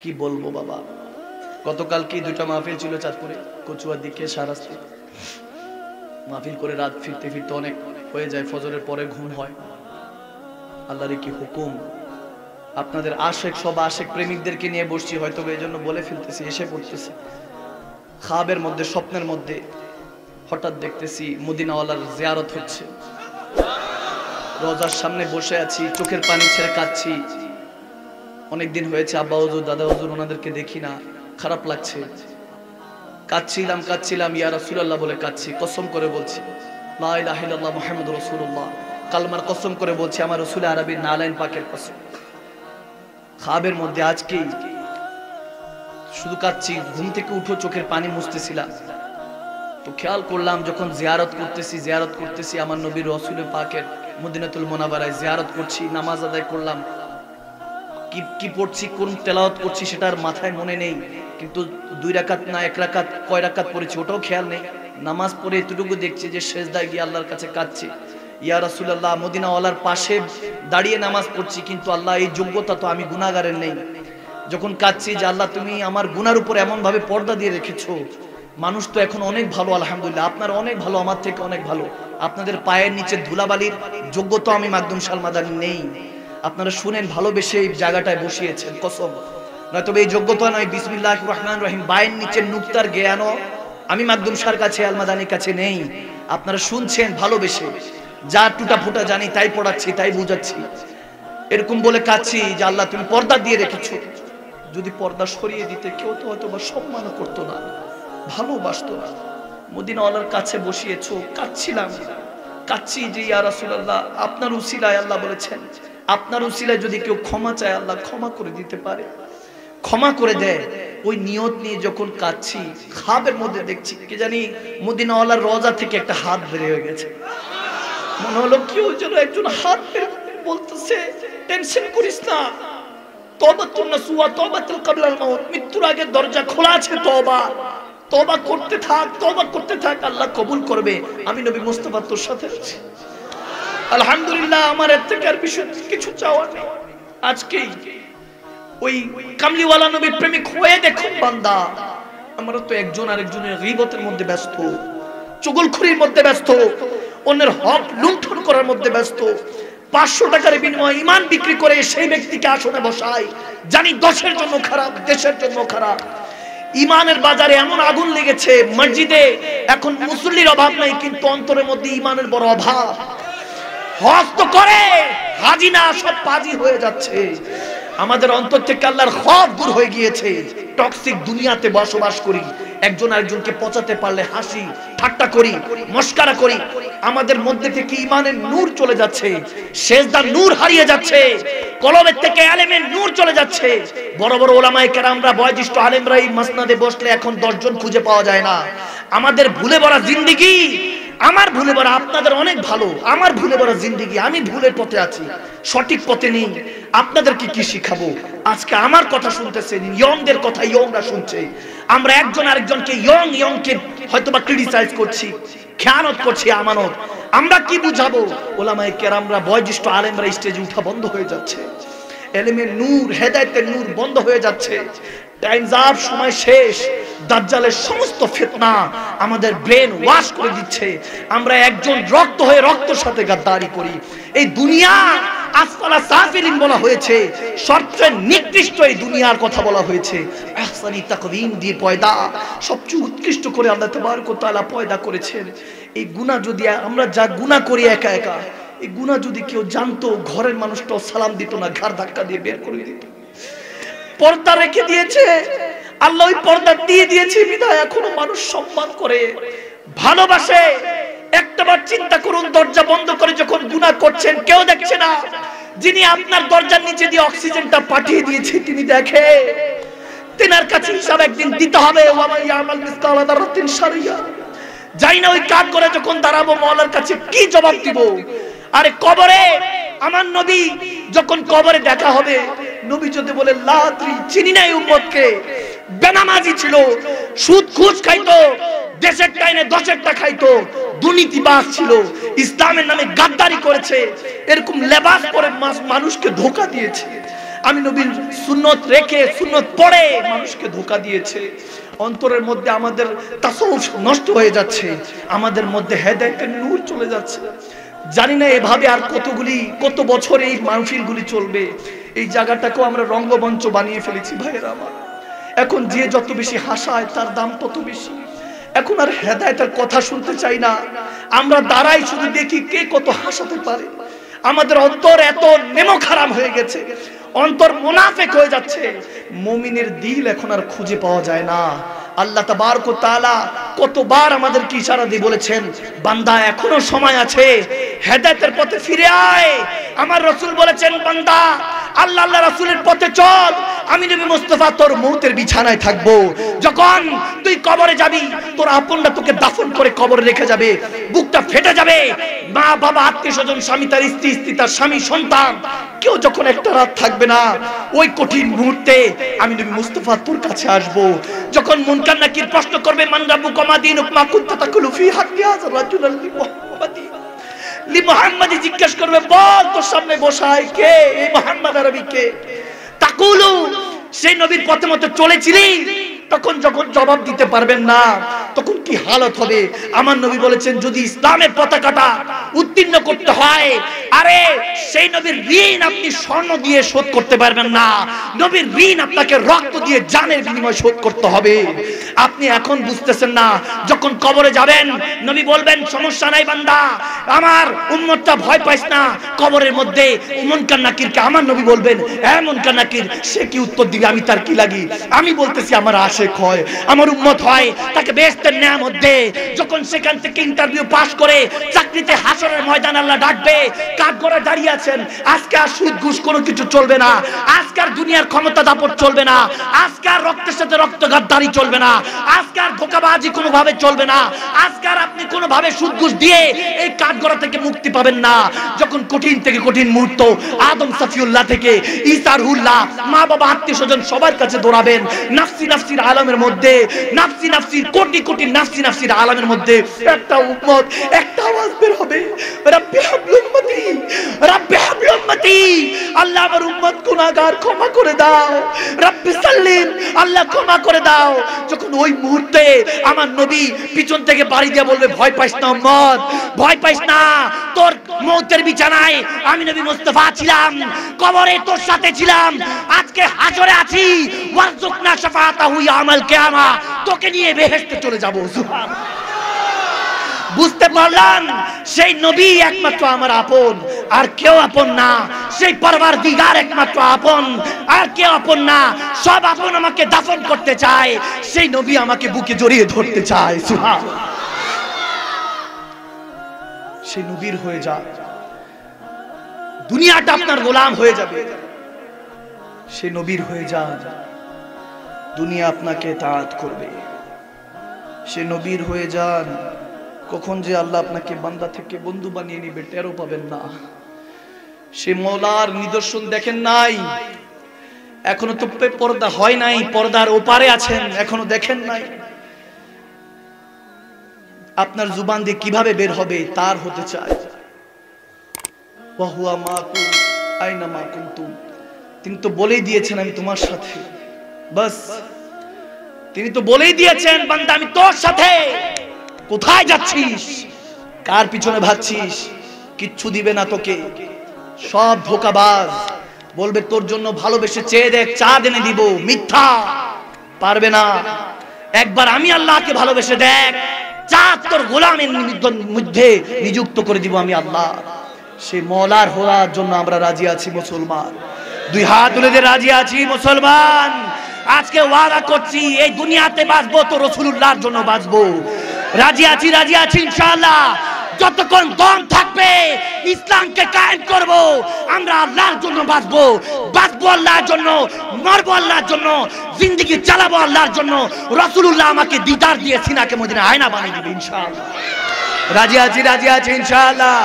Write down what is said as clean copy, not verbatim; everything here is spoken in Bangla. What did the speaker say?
কি বলবো বাবা, গতকাল কি দুইটা মাহফিল ছিল চাঁদপুরে, কচুয়ার দিকে শাহরাস্তি মাহফিল করে রাত ফিরতে ফিরতে অনেক হয়ে যায়, ফজরের পরে ঘুম হয়। আল্লাহর কি হুকুম, আপনাদের আশেক সব আশেক প্রেমিকদেরকে নিয়ে বসছি, হয়তো এই জন্য বলে ফেলতেছি, এসে পড়তেছি। খাবের মধ্যে স্বপ্নের মধ্যে হঠাৎ দেখতেছি মদিনাওয়ালার জিয়ারত হচ্ছে, রোজার সামনে বসে আছি, চোখের পানি ছেড়ে কাঁদছি। অনেকদিন হয়েছে আব্বা হুজুর দাদা হুজুর ওনাদেরকে দেখি না, খারাপ লাগছে। কাঁদছিলাম ইয়া রাসূলুল্লাহ বলে কাঁদছি, কসম করে বলছি লা ইলাহা ইল্লাল্লাহ মুহাম্মাদুর রাসূলুল্লাহ, কালমার কসম করে বলছি, আমার রাসূল আরবীর নালাইন পাকের কসম। খাবের মধ্যে আজকেই শুধু কাঁদছি, ঘুম থেকে উঠো চোখের পানি মুছতেছিলাম, তো খেয়াল করলাম যখন জিয়ারত করতেছি আমার নবীর রাসূল পাকের মদিনাতুল মুনাওয়ারায় জিয়ারত করছি, নামাজ আদায় করলাম, কি পড়ছি কোন তেলাওয়াত করছি সেটার মাথায় মনে নেই, কিন্তু 2 রাকাত না 1 রাকাত কয় রাকাত পড়েছি ওটাও খেয়াল নেই। নামাজ পড়ে এতটুকু দেখছি যে সেজদায় গিয়ে আল্লাহর কাছে কাঁদছি, ইয়া রাসূলুল্লাহ মদিনাওয়ালার পাশে দাঁড়িয়ে নামাজ পড়ছি, কিন্তু আল্লাহ এই যোগ্যতা তো আমি গুনাহগারের নেই। যখন কাঁদছি যে আল্লাহ তুমি আমার গুনার উপর এমন ভাবে পর্দা দিয়ে রেখেছো, মানুষ তো এখন অনেক ভালো আলহামদুলিল্লাহ, আপনারা অনেক ভালো, আমার থেকে অনেক ভালো, আপনাদের পায়ের নিচে ধুলাবালির যোগ্যতা আমি মাকদুম শাল মাদানী নেই। আপনারা শুনেন ভালোবেসে এই জায়গাটায় বসিয়েছেন কসম, নয়তো এই যোগ্যতা নয়। বিসমিল্লাহির রহমানির রহিম পায়ের নিচে নুক্তার জ্ঞানও আমি মাকদুম শার কাছে আল মাদানির কাছে নেই। আপনারা শুনছেন ভালোবেসে, যা টুটা ফুটা জানি তাই পড়াচ্ছি তাই বুঝাচ্ছি, এরকম বলে কাঁদছি যে আল্লাহ তুমি পর্দা দিয়ে রেখেছো। যদি পর্দা সরিয়ে দিতে কেউ তো হয়তো বা সম্মান করতো না, ভালোবাসতো না। মদিনাওয়ালার কাছে বসিয়েছো, কাঁদছি যে ইয়া রাসূলুল্লাহ আপনার উসিলায়, আল্লাহ বলেছেন আপনার উসিলায় যদি কেউ ক্ষমা চায় আল্লাহ ক্ষমা করে দিতে পারে, ক্ষমা করে দেয়। ওই নিয়ত নিয়ে যখন কাঁদছি, খাবের মধ্যে দেখছি কি জানি মদিনাওয়ালার রওজা থেকে একটা হাত বের হয়ে গেছে, মনে হলো কেউ যেন একজন হাত বের বলতেছে টেনশন করিস না, তওবাতুন নাসুয়া তওবাতুল ক্বাবলাল মাউত, মৃত্যুর আগে দরজা খোলা আছে, তওবা করতে থাক, আল্লাহ কবুল করবে। আমি নবী মুস্তাফা তোর সাথে আছি আলহামদুলিল্লাহ, আমার এর থেকে আর কিছু চাওয়া নেই। আজকেই ওই কামলিওয়ালা নবীর প্রেমিক হয়ে দেখুন বান্দা, আমরা তো একজন আরেকজনের গীবতের মধ্যে ব্যস্ত, চুগলখড়ির মধ্যে ব্যস্ত, অন্যের হক লুণ্ঠন করার মধ্যে ব্যস্ত। 500 টাকার বিনিময়ে ঈমান বিক্রি করে সেই ব্যক্তিকে আসনে বসাই, জানি দশের জন্য খারাপ, দেশের জন্য খারাপ। ঈমানের বাজারে এমন আগুন লেগেছে, মসজিদে এখন মুসল্লির অভাব নাই, কিন্তু অন্তরের মধ্যে ঈমানের বড় অভাব। হজ তো করে হাজি না, সব পাজি হয়ে যাচ্ছে। আমাদের অন্তর থেকে আল্লাহর খৌফ দূর হয়ে গিয়েছে। টক্সিক দুনিয়াতে বসবাস করি, একজন আরেকজনকে পচাতে পারলে হাসি ঠাট্টা করি, মস্কারা করি, আমাদের মধ্যে থেকে ঈমানের নূর চলে যাচ্ছে, সেজদার নূর হারিয়ে যাচ্ছে, কলবের থেকে ইলমের নূর চলে যাচ্ছে। বড় বড় উলামায়ে কেরামরা, বয়োজ্যেষ্ঠ আলেমরা এই মাসনাদে বসলে এখন 10 জন খুঁজে পাওয়া যায় না। আমাদের ভুলে ভরা জিন্দেগি, আমার ভুলে ভরা, আপনাদের অনেক ভালো, আমার ভুলে ভরা জিন্দেগি, আমি ভুলের পথে আছি, সঠিক পথে নেই। আপনাদেরকে কি শিখাবো? আজকে আমার কথা শুনতেছেন, ইয়ংদের কথা ইয়ংরা শুনছে, আমরা একজন আরেকজনকে ইয়ংকে হয়তোবা ক্রিটিসাইজ করছি, খেয়ানত করছি আমানত। আমরা কি বুঝাবো? উলামায়ে কেরামরা, বয়োজ্যেষ্ঠ আলেমরা স্টেজে উঠা বন্ধ হয়ে যাচ্ছে, ইলমের নূর হেদায়েতের নূর বন্ধ হয়ে যাচ্ছে। টাইমস আপ, সময় শেষ। দাজ্জালের সমস্ত ফিতনা আমাদের ব্রেন ওয়াশ করে দিচ্ছে। আমরা একজন রক্ত হয়ে রক্তের সাথে গাদ্দারি করি। এই দুনিয়া আসফালা সাফিলিন বলা হয়েছে, সবচেয়ে নিকৃষ্ট এই দুনিয়ার কথা বলা হয়েছে। আহসানি তাকওয়িম দিয়ে পয়দা, সবচেয়ে উৎকৃষ্ট করে আল্লাহ তাবারক ওয়া তাআলা পয়দা করেছেন। এই গুনাহ যদি আমরা যা গুনাহ করি একা একা, এই গুনাহ যদি কেউ জানতো, ঘরের মানুষটাও সালাম দিত না, ঘাড় ধাক্কা দিয়ে বের করে দিত। পর্দা রেখে দিয়েছে আল্লাহ, ওই পর্দা দিয়ে দিয়েছে বিধায় এখনো মানুষ সম্মান করে, ভালোবাসে। একটাবার চিন্তা করুন, দরজা বন্ধ করে যখন গুনাহ করছেন কেউ দেখছে না, যিনি আপনার দরজার নিচে দিয়ে অক্সিজেনটা পাঠিয়ে দিয়েছে তিনি দেখে, তেনার কাছে হিসাব একদিন দিতে হবে। ওয়া মান ইয়ামাল মিসকালা যাররাতিন শাররিয়া, যাই না ওই কাজ করে যখন দাঁড়াবো মওলার কাছে কি জবাব দিব? আরে কবরে আমার নবী যখন কবরে দেখা হবে, নবী যদি বলে লা আদরি, চিনি না এই উম্মতকে, বেনামাজি ছিল, সুদ ঘুষ খাইতো, দেশের টাইনে 10টা খাইতো, দুর্নীতিবাজ ছিল, ইসলামের নামে গাদ্দারি করেছে, এরকম লেবাস পরে মানুষকে ধোঁকা দিয়েছে, আমি নবীর সুন্নত রেখে সুন্নত পড়ে মানুষকে ধোঁকা দিয়েছে। অন্তরের মধ্যে আমাদের তাসাউফ নষ্ট হয়ে যাচ্ছে, আমাদের মধ্যে হেদায়েতের নূর চলে যাচ্ছে। জানি না এভাবে আর কত বছর এই মাহফিলগুলি চলবে। এই জায়গাটাকেও আমরা রঙ্গমঞ্চ বানিয়ে ফেলেছি ভাইয়েরা আমার। এখন যে যত বেশি হাসায় তার দাম তত বেশি। এখন আর হেদায়েতের কথা শুনতে চাই না, আমরা দাঁড়াই শুধু দেখি কে কত হাসাতে পারে। আমাদের অন্তর এত নেমো খারাপ হয়ে গেছে, অন্তর মুনাফিক হয়ে যাচ্ছে। মুমিনের দিল এখন আর খুঁজে পাওয়া যায় না। আল্লাহ তাবারক ওয়া তাআলা কতবার আমাদেরকে ইশারা দিয়ে বলেছেন, বান্দা এখনো সময় আছে, হেদায়েতের পথে ফিরে আয়। আমার রাসূল বলেছেন, বান্দা আল্লাহ রাসূলের পথে চল, আমি নবী মুস্তাফা তোর মউতের বিছানায় থাকবো। যখন তুই কবরে যাবি, তোর আপনরা তোকে দাফন করে কবরে রেখে যাবে, বুকটা ফেটে যাবে। মা বাবা আত্মীয় স্বজন, স্বামী তার স্ত্রী, স্ত্রী তার স্বামী, সন্তান, কেউ যখন একটা রাত থাকবে না, ওই কঠিন মুহূর্তে আমি নবী মুস্তাফা তোর কাছে আসবো। যখন মুনকার নাকির প্রশ্ন করবে, মান রাব্বুকা মা দীনুকা মা কুনতা তাকুলু ফি হাক্কি হাযা রাজুলাল লি মুহাম্মাদি, জিজ্ঞেস করবে বল তোর সামনে বসায় কে, এই মুহাম্মদ আরবি কে। তাকুলু, সেই নবীর পথে মতো চলেছিলি, তখন যখন জবাব দিতে পারবেন না তখন কি হালত হবে। আমার নবী বলেছেন, যদি ইসলামের পতাকাটা উত্তীর্ণ করতে হয়, আরে সেই নবীর ঋণ আপনি স্বর্ণ দিয়ে শোধ করতে পারবেন না, নবীর ঋণ আপনাকে রক্ত দিয়ে জানের বিনিময়ে শোধ করতে হবে। আপনি এখন বুঝতেছেন না, যখন কবরে যাবেন নবী বলবেন, সমস্যা নাই বান্দা, আমার উম্মতটা ভয় পাইস না। কবরের মধ্যে মুনকার নাকিরকে আমার নবী বলবেন, হ্যাঁ মুনকার নাকির, সে কি উত্তর দিবে, আমি তার কি লাগি। আমি বলতেছি আমার আশেক হয়, আমার উম্মত হয়, তাকে বেহেশতের নেয়ামত দে। যখন সেখান থেকে ইন্টারভিউ পাস করে চাকরিতে হাসরের ময়দান আল্লাহ ডাকবে, কাঠ গড়ে দাঁড়িয়ে আছেন, আজকে আর সুদ ঘুষ কোনো কিছু চলবে না, আজকে আর দুনিয়ার ক্ষমতা দাপট চলবে না, আজকে আর রক্তের সাথে রক্ত গাদ্দারি চলবে না, আজকে আর ধোঁকাবাজি কোনোভাবে চলবে না, আজকে আর আপনি কোনোভাবে সুদ ঘুষ দিয়ে এই কাঠ গড়া থেকে মুক্তি পাবেন না। যখন কঠিন থেকে কঠিন মুহূর্ত, আদম সফিউল্লাহ থেকে ঈসা রুহুল্লাহ, মা বাবা আত্মীয় স্বজন সবার কাছে দৌড়াবেন, নাফসি নাফসির আলমের মধ্যে, নাফসি নাফসির কোটি কোটি নাফসি নাফসির আলমের মধ্যে একটা উম্মত, একটা আওয়াজ বের হবে, রাব্বি হাবলি উম্মতি, রাব্বি হাবলি উম্মতি, আল্লাহ আমার উম্মত গুনাহগার, ক্ষমা করে দাও, রাব্বি সাল্লিম, আল্লাহ ক্ষমা করে দাও। যখন ওই মুহূর্তে আমার নবী পিছন থেকে বাড়ি দিয়ে বলবে, ভয় পাইস না উম্মত, ভয় পাইস না, তোর মউতের বিছানায় আমি নবী মুস্তাফা ছিলাম, কবরে তোর সাথে ছিলাম, আজকে হাশরে আছি, ওয়ারযুকনা শাফাআতাহু ইয়াউমাল কিয়ামা, তোকে নিয়ে বেহেশতে চলে যাব। সুবহানাল্লাহ। বুঝতে পারলাম সেই নবী একমাত্র আমার আপন, আর কেউ আপন না। সেই পরওয়ারদিগার একমাত্র আপন, আর কেউ আপন না। সব আপন আমাকে দাফন করতে চায়, সেই নবী আমাকে বুকে জড়িয়ে ধরতে চায়। সুবহানাল্লাহ। সেই নবীর হয়ে যা, দুনিয়াটা আপনার গোলাম হয়ে যাবে। সেই নবীর হয়ে যা, দুনিয়া আপনাকে তাআত করবে। সে নবীর হয়ে যান, কখন যে আল্লাহ আপনাকে বান্দা থেকে বন্ধু বানিয়ে নিবে টেরও পাবেন না। সে মওলার নিদর্শন দেখেন নাই, এখনো তো পর্দা হয় নাই, পর্দার ওপারে আছেন, এখনো দেখেন নাই। আপনার জুবান দিয়ে কিভাবে বের হবে তার হতে চায়। ওয়া হুয়া মাকুম আইনা মা কুনতুম, তিনি তো বলেই দিয়েছেন আমি তোমার সাথে, বাস তিনি তো বলেই দিয়েছেন, বান্দা আমি তোর সাথে। কোথায় যাচ্ছিস, কার পিছনে ভাগছিস, কিচ্ছু দিবে না তোকে। সব ধোঁকাবাজ, বলবে তোর জন্য ভালোবেসে চেয়ে দেখ, চাঁদ এনে দিব, মিথ্যা, পারবে না। একবার আমি আল্লাহকে ভালোবেসে দেখ, চাঁদ তোর গোলামের মধ্যে নিযুক্ত করে দিব আমি আল্লাহ। সেই মওলার হওয়ার জন্য আমরা রাজি আছি মুসলমান, দুই হাত তুলে দিয়ে রাজি আছি মুসলমান। আজকে ওয়াদা করছি, এই দুনিয়াতে বাঁচবো তো রাসূলুল্লাহর জন্য বাঁচবো। রাজি আছি, রাজি আছি ইনশাআল্লাহ। যতক্ষণ দম থাকবে ইসলামকে কায়েম করব, আমরা আল্লাহর জন্য বাঁচবো, বাঁচবো আল্লাহর জন্য, মরবো আল্লাহর জন্য, জিন্দেগি চালাবো আল্লাহর জন্য। রাসূলুল্লাহ আমাকে দিদার দিয়ে সিনাকে মদিনা আয়না বানিয়ে দিবে ইনশাআল্লাহ। রাজি আছি, রাজি আছি ইনশাআল্লাহ।